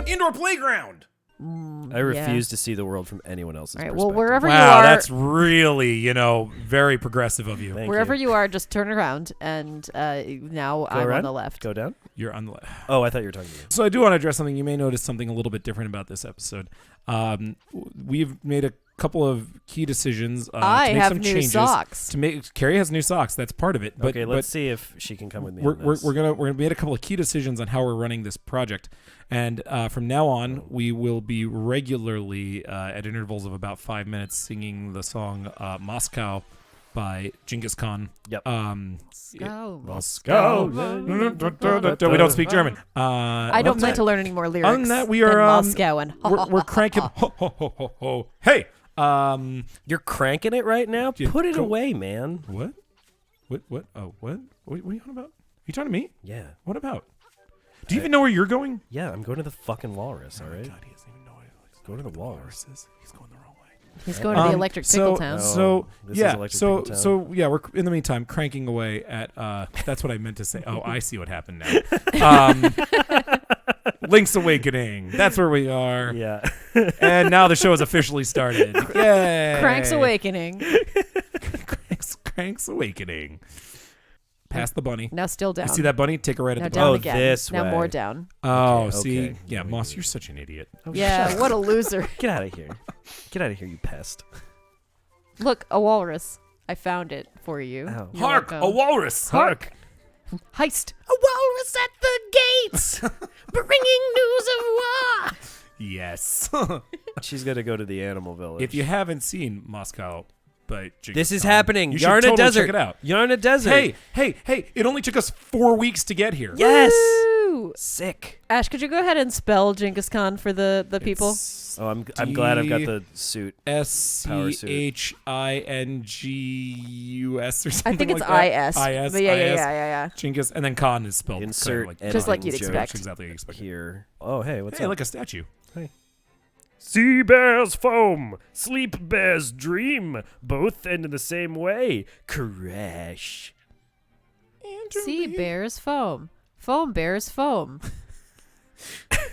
Indoor playground. I refuse to see the world from anyone else's perspective. Well, wherever you Wow, are, that's really, very progressive of you. wherever you are, just turn around, and now I'm on the left. Go down. You're on the left. Oh, I thought you were talking to me. So I do want to address something. You may notice something a little bit different about this episode. We've made a couple of key decisions. I to make have some new changes. socks. Carrie has new socks. That's part of it. But, Okay, let's see if she can come with me. We're gonna make a couple of key decisions on how we're running this project, and from now on we will be regularly at intervals of about 5 minutes singing the song "Moscow" by Genghis Khan. Yep. Moscow. We don't speak German. I don't plan to learn any more lyrics. Other than that, we are Moscow and we're cranking. Ho, ho, ho, ho, ho. Hey. You're cranking it right now? Yeah, Put it go- away, man. What? What? Oh, what? What are you on about? Are you talking to me? Yeah. What about? Do you even know where you're going? Yeah, I'm going to the fucking walrus, all right? God, he doesn't even know it. Go to the walrus. He's going the wrong way. He's going to the electric pickle town. This is Electric Pickle Town. We're in the meantime cranking away at. That's what I meant to say. Oh, I see what happened now. Link's Awakening. That's where we are. Yeah. And now the show has officially started. Yay! Crank's Awakening. Crank's Awakening. Past the bunny. Now still down. You see that bunny? Take her right Now at the down bunny. again. this now way. more down. Oh, Okay, see? okay. Yeah, Moss, you're such an idiot. Oh, Yeah, what a loser. Get out of here. Get out of here, you pest. Look, a walrus. I found it for you. Ow. You're Hark! welcome. A walrus! Hark! Heist. A walrus at the gates, bringing news of war. Yes. She's going to go to the animal village. If you haven't seen Moscow by Genghis This is Khan, happening. you should Yarna totally Desert. check it out. Yarna Desert. Hey! It only took us 4 weeks to get here. Yes. Woo! Sick. Ash, could you go ahead and spell Genghis Khan for the people? Oh, I'm glad I've got the suit. SCHINGUS or something. I think it's like that. IS. IS. But yeah. Genghis, and then Khan is spelled Insert kinda Just like you'd joke expect. exactly expect. Here. Oh, hey, what's Hey, up? like a statue. Sea bears foam, sleep bears dream, both end in the same way. Crash. See, bears foam. Foam bears foam.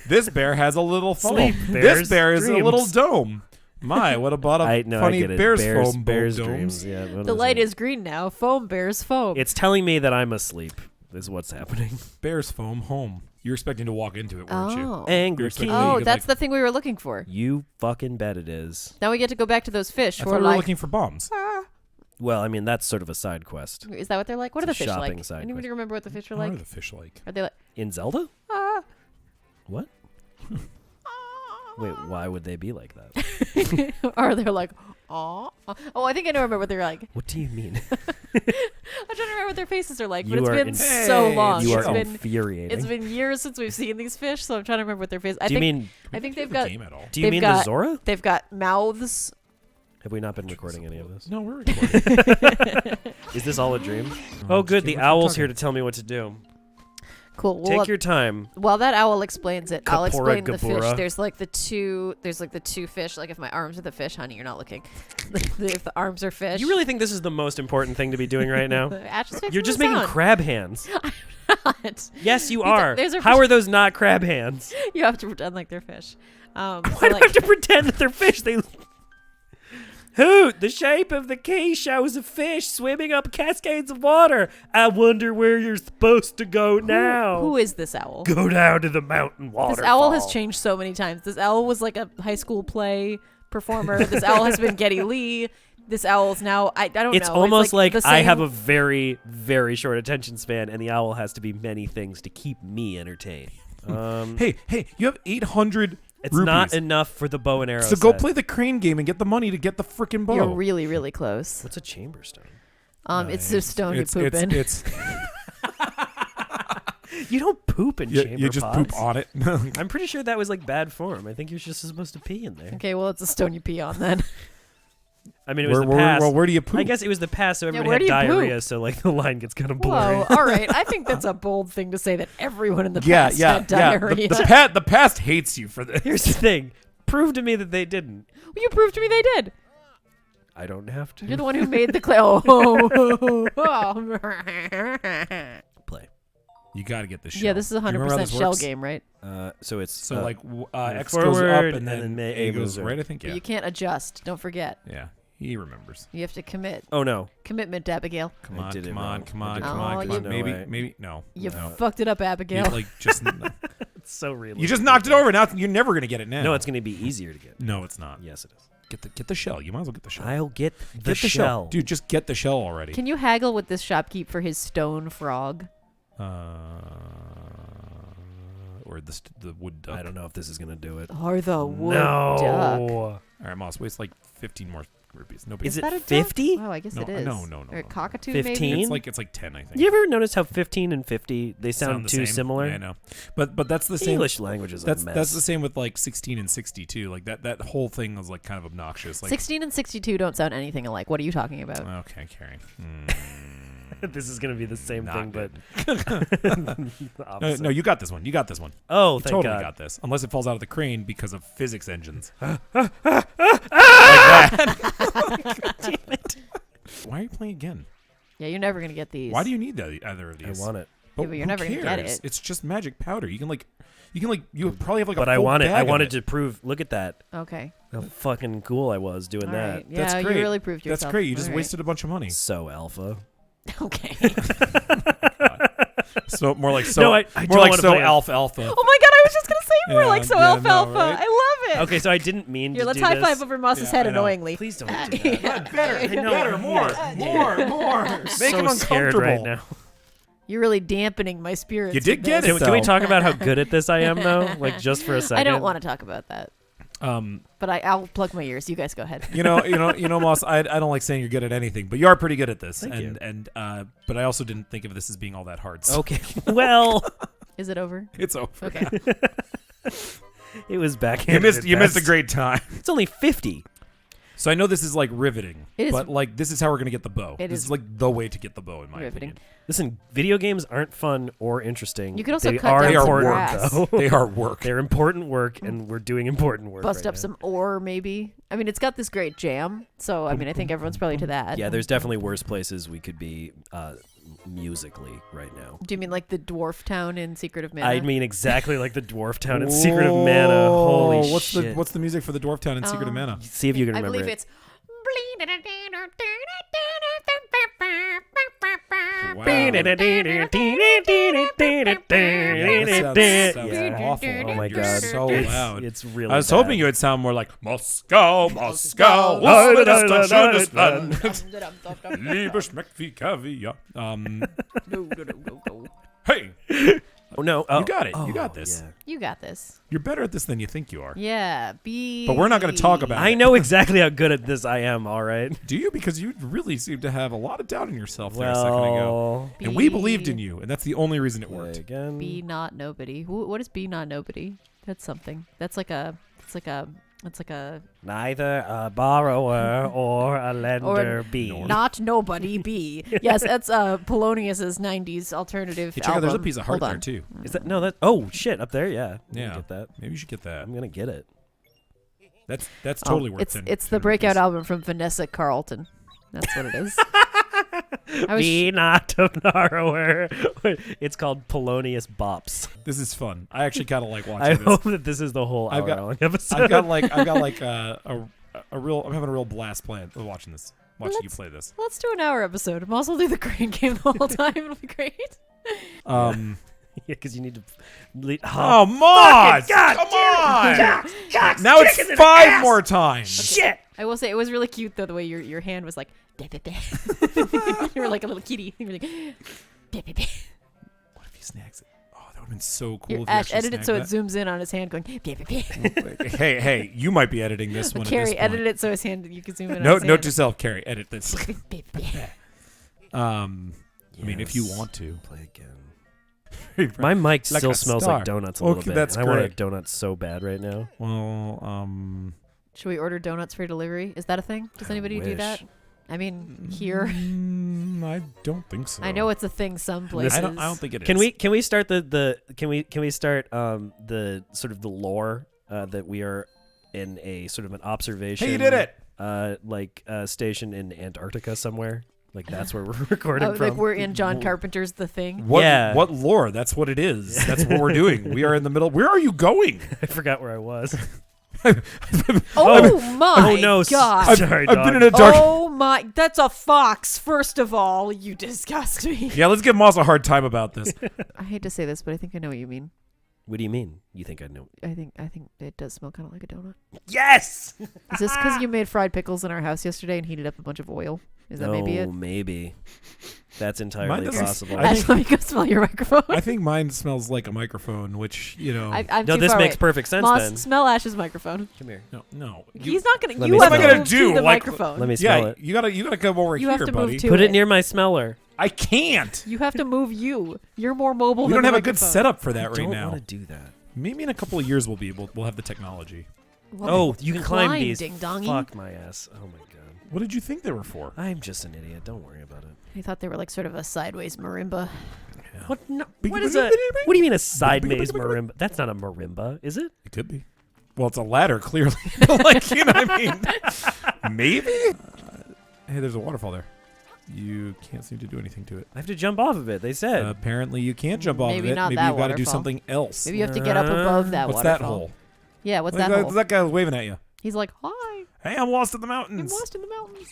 This bear has a little foam. Sleep This bears bear is a little dreams. dome. My, what about a I funny get it. bears Bears, foam bears domes? dreams. Yeah, The light is green now. Foam bears foam. It's telling me that I'm asleep. Is what's happening. Bears foam home. You're expecting to walk into it, weren't you? Oh. Angry You're king. expecting Oh, you that's like, the thing we were looking for. You fucking bet it is. Now we get to go back to those fish I who thought are we were like. looking for bombs. Well, I mean, that's sort of a side quest. Is that what they're like? What are the It's a fish shopping like? side Anybody quest. remember what the fish are What like? are the fish like? Are they like? In Zelda? Ah. What? Wait, why would they be like that? Or they're like, aw. Oh, I think I know remember what they're like. What do you mean? I'm trying to remember what their faces are like, but You it's are been in- so long. You It's are been infuriating. it's been years since we've seen these fish, so I'm trying to remember what their faces. Do you mean? I think they've The got game at all. Do you they've mean got- the Zora? they've got mouths. Have we not been recording any of this? No, we're recording. Is this all a dream? Oh, Oh, good. just The keep owl's talking. here to tell me what to do. Cool. Well, Take your time. while that owl explains it, I'll Kapora explain the fish. Gabora. There's like the two fish. Like if my arms are the fish, honey, you're not looking. If the arms are fish. You really think this is the most important thing to be doing right now? Ash is fixing You're just the making sound. crab hands. Not. Yes, you These are- are. these are How fish- are those not crab hands? You have to pretend like they're fish. Why do I have to pretend that they're fish? They Hoot! The shape of the key shows a fish swimming up cascades of water. I wonder where you're supposed to go now. Who is this owl? Go down to the mountain waterfall. This owl has changed so many times. This owl was like a high school play performer. This owl has been Geddy Lee. This owl's now I don't It's know. almost like the I have same- a very, very short attention span, and the owl has to be many things to keep me entertained. Hey, you have 800 It's rupees. not enough for the bow and arrow. So go set. play the crane game and get the money to get the freaking bow. You're really, really close. What's a chamber stone? It's the stone it's, you poop in. It's You don't poop in chamber you just pots. poop on it. I'm pretty sure that was like bad form. I think you're just supposed to pee in there. Okay, well, it's a stone you pee on then. I mean, it was the past. where do you poop? I guess it was the past, so everyone where had do you poop? diarrhea, so like the line gets kind of blurry. Whoa, all right. I think that's a bold thing to say that everyone in the yeah, past yeah, had yeah. diarrhea. The past hates you for this. Here's the thing: prove to me that they didn't. You proved to me they did. I don't have to. You're the one who made the clay. Play. You got to get the shell. Yeah, this is Do you remember how 100% this shell works? game, right? So it's So like X forward, goes up and and then then A goes over. right. I think. But Yeah. you can't adjust. Don't forget. Yeah. He remembers. You have to commit. Oh no. Commitment, Abigail. Come I on, did it come on, wrong. come I on, did it come wrong. on, Oh, come on. you- Maybe no. You no. fucked it up, You, Abigail. like just It's so real. you just knocked it over. Now you're never gonna get it now. No, it's gonna be easier to get. No, it's not. Yes, it is. Get the shell. You might as well get the shell. I'll get Get the shell, dude. Just get the shell already. Can you haggle with this shopkeep for his stone frog? Or the wood duck. I don't know if this is gonna do it. Or the wood no. duck? All right, Moss. Waste like 15 more rupees. Nobody. Is it that a duck? 50? Oh, I guess No, it is. no, Or a no. cockatoo, 15? maybe? It's like 10, I think. You ever notice how 15 and 50 they sound the too same. similar? Yeah, I know. But that's the same. English language is a mess. That's the same with like 16 and 62. Like that whole thing was like kind of obnoxious. Like 16 and 62 don't sound anything alike. What are you talking about? okay, Carrie. This is gonna be the same Not thing, good. but the No, opposite. no, you got this one. You got this one. Oh, You thank totally God. got this. Unless it falls out of the crane because of physics engines. Why are you playing again? Yeah, you're never going to get these. Why do you need either of I these? want it, Yeah, but you're who never gonna get cares? it. It's just magic powder. You probably have like but a I full want it. bag I of wanted it. to prove. Look at that. Okay. How fucking cool I was doing All that. right. That's Yeah, great. you really proved yourself. That's great. You just All right. wasted a bunch of money. So alpha. Okay. So more like No, I more don't like wanna so play it. alpha. Oh my god, I was just going to say more Yeah, like so yeah, alfalfa. no, right? I love it. Okay, so I didn't mean Here, to let's do high this. five over Moss's Yeah, head I know. annoyingly. Please don't do that. Yeah. Better, more. I'm Make so him scared uncomfortable. right now. You're really dampening my spirits. You did with get this. it, Can we though. talk about how good at this I am, though? Like, just for a second? I don't want to talk about that. But I'll plug my ears. You guys go ahead. You know, Moss. I don't like saying you're good at anything, but you are pretty good at this. Thank you. But I also didn't think of this as being all that hard. So Okay, well, Is it over? it's over. Okay. it was back. You missed a great time. It's only 50. So I know this is like riveting, It is- but like this is how we're gonna get the bow. It This is is like the way to get the bow, in my riveting. opinion. Listen, video games aren't fun or interesting. You can also they cut are down some important, grass. though. They are work. They're important work, and we're doing important work. Bust right up now. some ore, maybe. I mean, it's got this great jam. So, I mean, I think everyone's probably to that. Yeah, there's definitely worse places we could be musically right now. Do you mean like the dwarf town in Secret of Mana? I mean exactly like the dwarf town in Secret of Mana. Holy what's shit! What's the music for the dwarf town in Secret of Mana? See if you can I remember believe it. it's. Wow. That sounds awful. Oh my You're god, so it's, loud. It's really. I was bad. hoping you would sound more like Moscow, Moscow. Oh, was da, das da, ein da, schönes da, Land. Liebe schmeckt wie Caviar. No. Hey, Oh no! you got it. You got this. Yeah. You got this. You're better at this than you think you are. Yeah. Be. But we're not going to talk about I it. know exactly how good at this I am. All right. Do you? Because you really seem to have a lot of doubt in yourself there a second ago. Well, And we believed in you, and that's the only reason it play worked. again. Be not nobody. What is be not nobody? That's something. That's like a. It's like a. Neither a borrower or a lender be. Not nobody be. Yes, that's Polonius's '90s alternative Hey, check out, album. there's a piece of heart Hold there on. too. Is that no? That oh shit! Up there, yeah. I'm gonna Yeah, get that. maybe you should get that. I'm gonna get it. That's totally worth it. It's the breakout album from Vanessa Carlton. That's what it is. I was Be not a borrower. It's called Polonius Bops. This is fun. I actually kind of like watching I this. hope that this is the whole I've got- hour-long episode. I've got like a real. I'm having a real blast playing watching this. Watching you play this. Let's do an hour episode. I'm also do the crane game the whole time. It'll be great. yeah, because you need to. Oh, Moss! God Come damn on! Now it's 5 more times. Shit! I will say it was really cute though the way your hand was like. You were like a little kitty. You were like. What if he snags it? Oh, that would have been so cool. Here, if he Ash, actually edit it so it snagged zooms in on his hand going. that. hey, you might be editing this one. Carrie, at this point. edit it so his hand you can zoom in. on Note, his note hand. to self, Carrie, edit this. I mean, if you Yes. want to. Play again. My mic Like still a smells star. like donuts a little Okay, bit. that's and I want a great. donut so bad right now. Well, Should we order donuts for delivery? Is that a thing? Does anybody do wish. that? I mean, here. I don't think so. I know it's a thing some places. I don't think it is. Can we start can we start the sort of the lore that we are in a sort of an observation? Hey, you did it! station in Antarctica somewhere. Like that's where we're recording from. Like we're in John Carpenter's The Thing. What lore? That's what it is. That's what we're doing. We are in the middle. Where are you going? I forgot where I was. Oh my no! God! Sorry, I've dog. been in a dark. Oh my! That's a fox. First of all, you disgust me. Yeah, let's give Moss a hard time about this. I hate to say this, but I think I know what you mean. What do you mean? You think I know? I think it does smell kind of like a donut. Yes. Is this because you made fried pickles in our house yesterday and heated up a bunch of oil? Is that maybe it? Maybe. That's Mine entirely doesn't- possible. I Ash, let me go smell your microphone. I think mine smells like a microphone, which I'm No, too this far makes away. perfect sense Moss, then. smell Ash's microphone. Come here. no. He's not gonna. Let You me have smell to it. move Do, to the like- microphone. Let me smell it. you gotta come over You here, have to move buddy. to Put it it. near my smeller. I can't. You have to move you. You're more mobile. We than don't the have a good microphone. setup for that I right don't now. want to do that. Maybe in a couple of years we'll have the technology. Well, You can climb these. ding dongy. Fuck my ass. Oh my god. What did you think they were for? I'm just an idiot. Don't worry about it. I thought they were like sort of a sideways marimba. What? No, what is a? What do you mean a side maze marimba? That's not a marimba, is it? It could be. Well, it's a ladder, clearly. Like, you know what I mean? Maybe? Hey, there's a waterfall there. You can't seem to do anything to it. I have to jump off of it. They said. Apparently, you can't jump off Maybe of it. not Maybe that you've got to do waterfall. something else. Maybe you have to get up above that What's waterfall. that hole? Yeah, what's Like, that hole? that guy was waving at you. He's like, hi, Hey, I'm lost in the I'm mountains. lost in the mountains.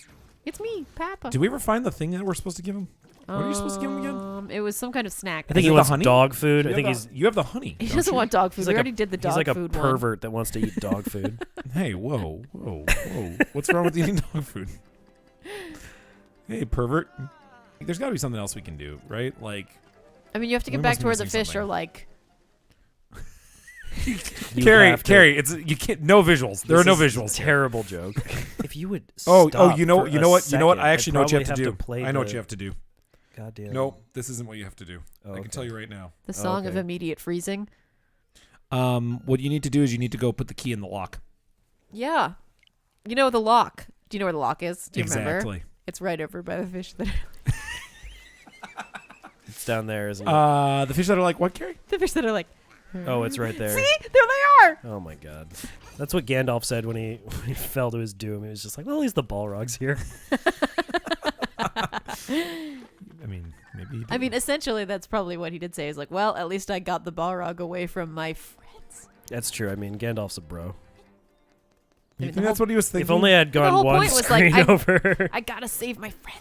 It's me, Papa. Did we ever find the thing that we're supposed to give him? What are you supposed to give him again? It was some kind of snack. I think Is he it the wants honey? dog food. I think You have the honey. He don't doesn't you? want dog food. He's We like already did the dog He's like a food one. pervert that wants to eat dog food. Hey, whoa. What's wrong with eating dog food? Hey, pervert. There's got to be something else we can do, right? Like, I mean, you have to We get back must to where be the missing fish are something. like. You have to. Carrie, you can't. No visuals. There are no This is a visuals. Terrible joke. If you would. Oh, stop you know for what? a You know what? second, I actually know what you have to probably do. play I know what the- you have to do. God damn. Nope, this isn't what you have to do. Oh, I can okay. tell you right now. The song of Okay. immediate freezing. What you need to do is you need to go put the key in the lock. Yeah. You know the lock. Do you know where the lock is? Do you remember? Exactly. It's right over by the fish that It's down there, isn't it? The fish that are like, what, Carrie? the fish that are like. Oh, it's right there. See, there they are. Oh my god. That's what Gandalf said when he fell to his doom. He was just like, well, at least the Balrog's here. I mean, maybe. He I mean, essentially, that's probably what he did say. Is like, well, at least I got the Balrog away from my friends. That's true. I mean, Gandalf's a bro. you the think that's what he was thinking? If only I had gone whole one point was, like, screen I- over. I gotta save my friends.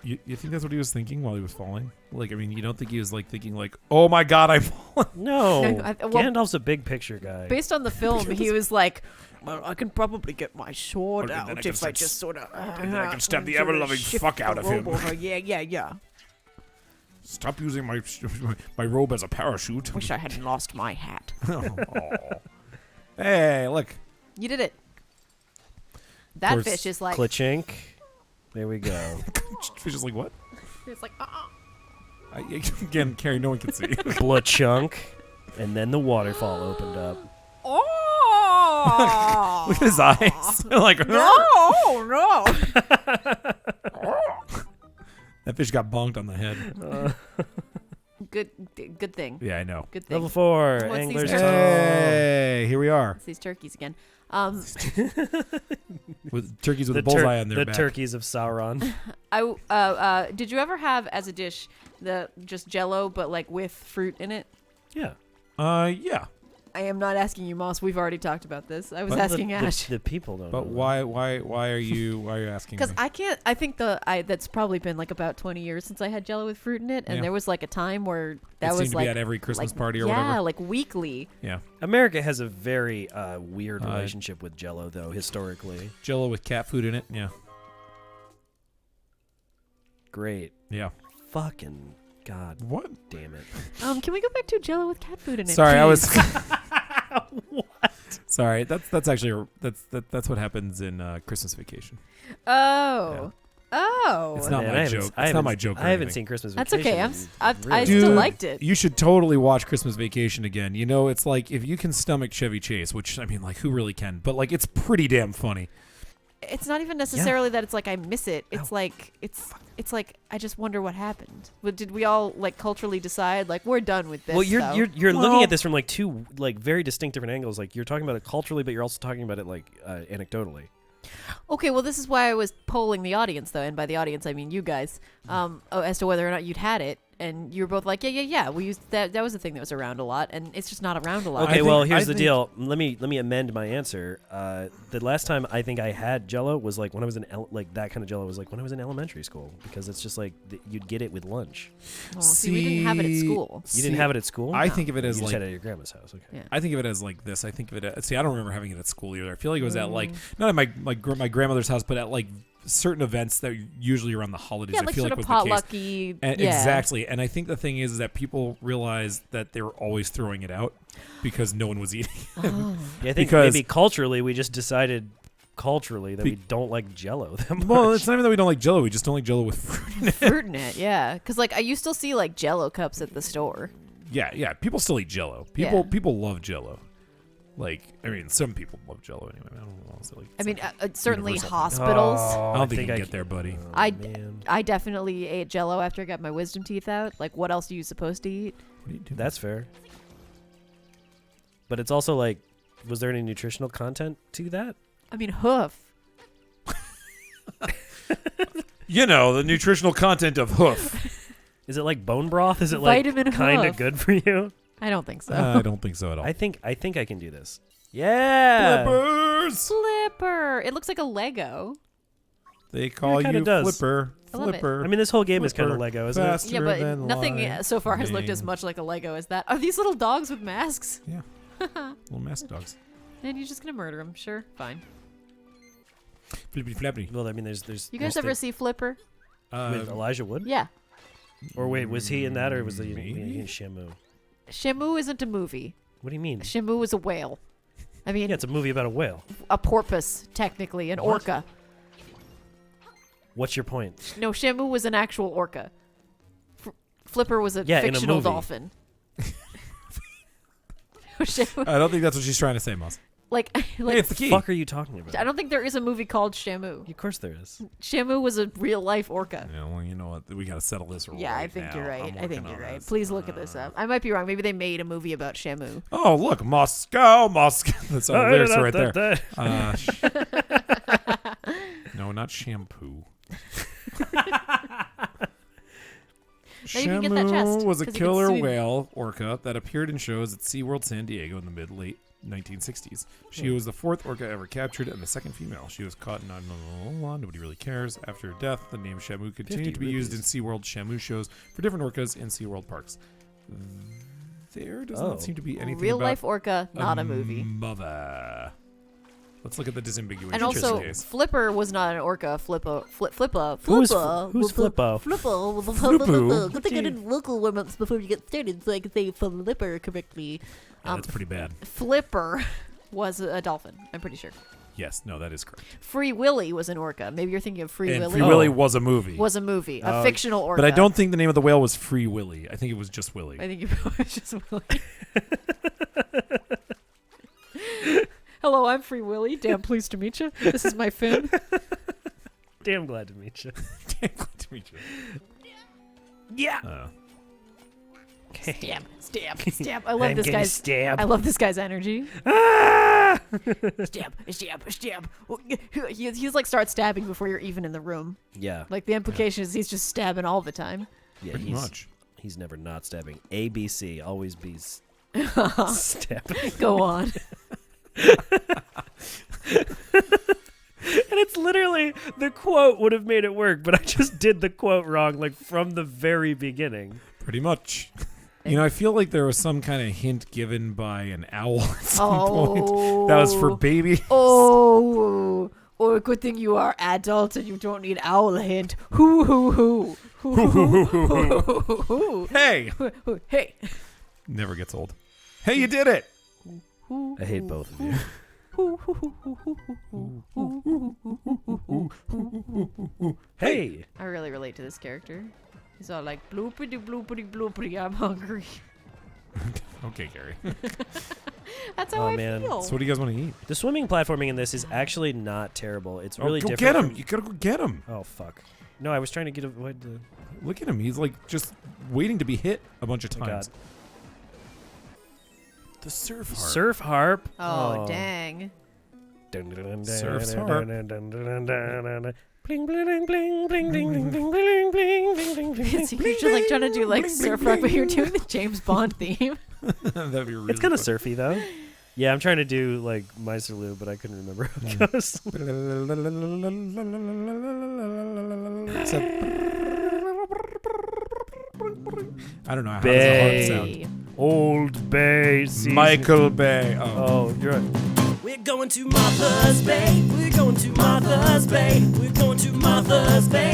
You think that's what he was thinking while he was falling? Like, I mean, you don't think he was like thinking like, oh my god, I'm falling. No. Well, Gandalf's a big picture guy. Based on the film, he was like, well, I can probably get my sword Okay, then I out can if I stab- just sort of. and then I can stab the ever-loving fuck out of him. Yeah. Stop using my robe as a parachute. Wish I hadn't lost my hat. Oh. Hey, look. You did it. That course, fish is like. Klachink. There we go. Fish is like, what? It's like. Again, Carrie, no one can see. Blachunk. And then the waterfall opened up. Oh! Look at his eyes. They're like, no. That fish got bonked on the head. Good thing. Yeah, I know. Good thing. Level 4. What's these Angler's turkeys? Tongue. Hey, here we are. It's these turkeys again. With turkeys with a bullseye on their the back. turkeys of Sauron. Did you ever have as a dish the just Jello but like with fruit in it? Yeah. Yeah. I am not asking you, Moss. We've already talked about this. I was But asking Ash. The people don't But know why are you asking Because me? I can't. I think that's probably been like about 20 years since I had Jello with fruit in it, and Yeah. there was like a time where It that seemed was to like be at every Christmas like, party or yeah, whatever. like weekly. Yeah. America has a very weird relationship with Jello, though, historically. Jello with cat food in it. Yeah. Great. Yeah. Fucking God What? damn it. Can we go back to Jello with cat food in it? Sorry, I was. What? Sorry, that's actually that's what happens in Christmas Vacation. Oh. Oh. It's not Man, my I haven't- joke. I It's not haven't- my joke. or I haven't anything. seen Christmas That's Vacation. okay. I Really? still Dude, liked it. You should totally watch Christmas Vacation again. You know, it's like if you can stomach Chevy Chase, which I mean, like who really can? But like, it's pretty damn funny. It's not even necessarily that it's like I miss it. It's like it's like I just wonder what happened. But did we all like culturally decide like we're done with this? Well, you're though? you're Well- looking at this from like two like very distinct different angles. Like you're talking about it culturally, but you're also talking about it like anecdotally. Okay, well, this is why I was polling the audience, though, and by the audience I mean you guys, as to whether or not you'd had it, and you were both like, yeah. We used that. That was a thing that was around a lot, and it's just not around a lot. Okay, well, here's the deal. Let me amend my answer. The last time I think I had Jello was like when I was in that kind of Jello was like when I was in elementary school, because it's just like you'd get it with lunch. Oh, see, we didn't have it at school. You didn't have it at school? I think of it as you like just had it at your grandma's house. Okay. Yeah. I think of it as like this. I think of it as, I don't remember having it at school either. I feel like it was at like not at my grandmother's house, but at like certain events that usually around the holidays. Yeah, I like feel sort like of was the case. potlucky. And Yeah. exactly. And I think the thing is that people realize that they were always throwing it out because no one was eating. Oh. Yeah, I think Because- maybe culturally we just decided that we don't like Jello that much. Well, it's not even that we don't like Jello. We just don't like Jello with fruit in it. Fruit in it, yeah. Because like you still see like Jello cups at the store. Yeah. People still eat Jello. Yeah. People love Jello. Like, I mean, some people love Jello anyway. I don't know. It's like, I mean, certainly universal. hospitals. I don't think you can get there, buddy. Man. I definitely ate Jello after I got my wisdom teeth out. Like, what else are you supposed to eat? What are you doing? That's fair. But it's also like, was there any nutritional content to that? I mean, hoof. You know, the nutritional content of hoof. Is it like bone broth? Is it like Vitamin kind of hoof. good for you? I don't think so. I don't think so at all. I think I can do this. Yeah. Flippers! Flipper. It looks like a Lego. They call kinda you does. Flipper. I love it. Flipper. I mean, this whole game is kind of Flipper. Lego, isn't it? Faster Yeah, but than nothing so far has looked as lightning. much like a Lego as that. Are these little dogs with masks? Yeah. Little mask dogs. And you're just gonna murder them? Sure, fine. Flippity flappity. Well, I mean, there's. You guys ever see Flipper? with Elijah Wood? Yeah. Or wait, was he in that, or was he Maybe? in Shamu? Shamu isn't a movie. What do you mean? Shamu is a whale. I mean, Yeah, it's a movie about a whale. a porpoise, technically, an What? orca. What's your point? No, Shamu was an actual orca. Flipper was a Yeah, in a fictional movie. dolphin. Shamu, I don't think that's what she's trying to say, Moss. like, Hey, it's the key. Fuck are you talking about? I don't think there is a movie called Shamu. Of course there is. Shamu was a real life orca. Yeah, well, you know what? We got to settle this Yeah, I right think now. you're right. I'm I think working you're on right. this. Please look at this up. I might be wrong. Maybe they made a movie about Shamu. Oh, look, Moscow. That's our lyrics are right there. No, not shampoo. Now you can get that chest, Shamu was a 'cause you can killer swim. whale orca that appeared in shows at SeaWorld San Diego in the mid-late 1960s. She was the fourth orca ever captured and the second female. She was caught in nobody really cares. After her death, the name Shamu continued to be used in SeaWorld Shamu shows for different orcas in SeaWorld parks. There does not seem to be anything Real about life orca, not a movie. Mother. Let's look at the disambiguation. And also, case. Flipper was not an orca. Flippo. Who's Flippo? Flippo? Good thing I didn't local warm-ups before you get started so I could say Flipper correctly. Yeah, that's pretty bad. Flipper was a dolphin, I'm pretty sure. Yes, no, that is correct. Free Willy was an orca. Maybe you're thinking of Free And Willy. Free Willy was a movie. Was a movie. A Oh, fictional orca. But I don't think the name of the whale was Free Willy. I think it was just Willy. I think you was just Willy. Hello, I'm Free Willy. Damn pleased to meet you. This is my fin. Damn glad to meet you. Damn glad to meet you. Yeah. Stab, stab, stab. I love I'm this gonna guy's. stab. I love this guy's energy. Ah! Stab, stab, stab. He's like start stabbing before you're even in the room. Yeah. Like the implication is he's just stabbing all the time. Yeah, Pretty much. He's never not stabbing. ABC always be stabbing. Go on. And it's literally the quote would have made it work, but I just did the quote wrong, like from the very beginning. Pretty much. You know, I feel like there was some kind of hint given by an owl at some point. That was for baby. Oh, good thing you are adult and you don't need owl hint. Hoo hoo hoo. Hoo hoo hoo hoo hoo. Hey! Hey. Never gets old. Hey, you did it! I hate both of you. Hey! I really relate to this character. He's all like bloopity bloopity bloopity. I'm hungry. Okay, Gary. That's how Oh, I man. feel. So what do you guys want to eat? The swimming platforming in this is actually not terrible. It's really go different. get him! from- You gotta go get him! Oh, fuck. No, I was trying to get avoid the... Look at him. He's like just waiting to be hit a bunch of Oh, God. times. The surf harp. Surf harp. Oh, dang. Surf's harp. Bling bling bling bling bling bling bling bling bling bling bling. So you're just like trying to do like surf rock, but you're doing the James Bond theme. That'd be really It's kind of fun. surfy though. Yeah, I'm trying to do like Meisterloo, but I couldn't remember how it goes. I don't know how does the harp sound. Hey. Old Bay. Michael Bay. Oh. Oh, you're right. We're going to Martha's Bay. We're going to Martha's Bay. We're going to Martha's Bay.